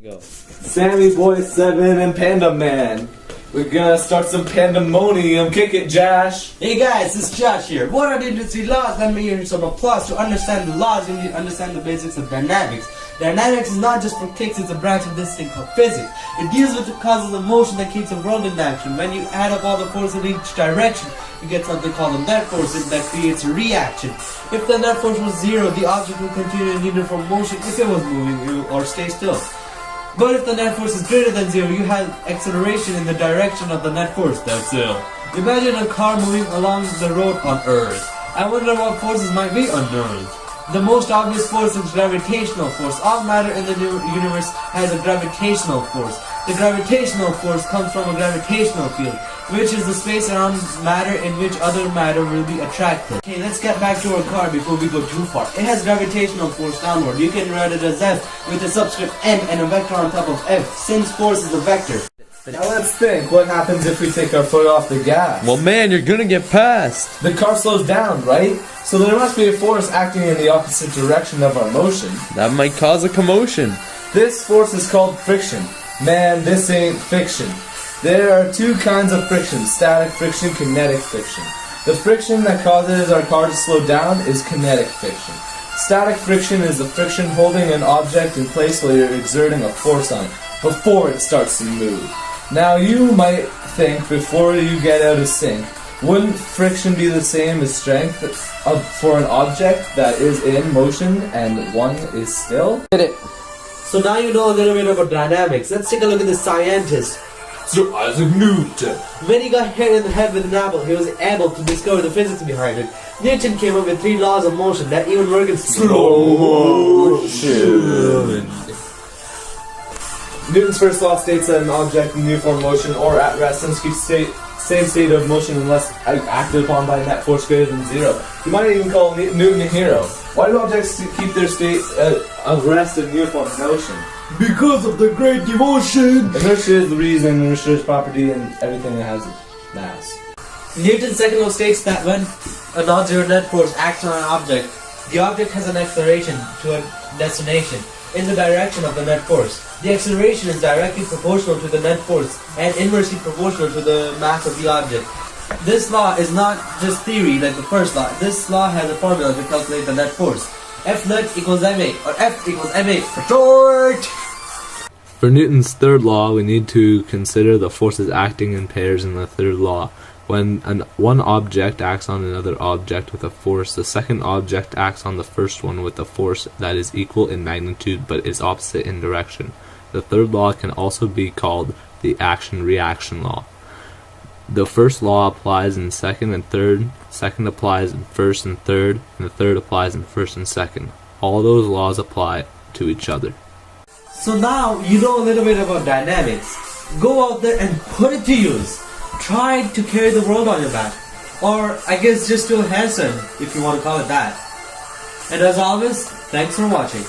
Go. Sammy Boy, Sevan, and PandaMan. We're gonna start some pandemonium. Kick it, Jash. Hey guys, it's Josh here. What are the industry laws? Let me hear some applause. To understand the laws, you need to understand the basics of dynamics. Dynamics is not just for kicks, it's a branch of this thing called physics. It deals with the causes of motion that keeps the world in action. When you add up all the forces in each direction, you get something called a net force that creates a reaction. If the net force was zero, the object would continue in uniform motion if it was moving or stay still. But if the net force is greater than zero, you have acceleration in the direction of the net force. That's it. Imagine a car moving along the road on Earth. I wonder what forces might be on Earth. The most obvious force is gravitational force. All matter in the universe has a gravitational force. The gravitational force comes from a gravitational field, which is the space around matter in which other matter will be attracted. Okay, let's get back to our car before we go too far. It has gravitational force downward. You can write it as F with a subscript N and a vector on top of F, since force is a vector. Now let's think, what happens if we take our foot off the gas? Well man, you're gonna get passed. The car slows down, right? So there must be a force acting in the opposite direction of our motion. That might cause a commotion. This force is called friction. Man, this ain't fiction. There are two kinds of friction, static friction, kinetic friction. The friction that causes our car to slow down is kinetic friction. Static friction is the friction holding an object in place while you're exerting a force on it, before it starts to move. Now you might think, before you get out of sync, wouldn't friction be the same as strength for an object that is in motion and one is still? Get it. So now you know a little bit about dynamics. Let's take a look at the scientist. Sir Isaac Newton. When he got hit in the head with an apple, he was able to discover the physics behind it. Newton came up with 3 laws of motion that even work in slow motion. Newton's first law states that an object in uniform motion or at rest keeps same state of motion unless acted upon by a net force greater than zero. You might even call Newton a hero. Why do objects keep their state of rest in uniform motion? Because of the great devotion! Inertia is the reason, inertia is property, and everything that has mass. Newton's second law states that when a non-zero net force acts on an object, the object has an acceleration to a destination in the direction of the net force. The acceleration is directly proportional to the net force and inversely proportional to the mass of the object. This law is not just theory like the first law. This law has a formula to calculate the net force. F net equals ma, or F equals ma for short! For Newton's third law, we need to consider the forces acting in pairs in the third law. When one object acts on another object with a force, the second object acts on the first one with a force that is equal in magnitude but is opposite in direction. The third law can also be called the action-reaction law. The first law applies in second and third, second applies in first and the third applies in first and second. All those laws apply to each other. So now you know a little bit about dynamics. Go out there and put it to use. Try to carry the world on your back. Or I guess just do a handstand if you want to call it that. And as always, thanks for watching.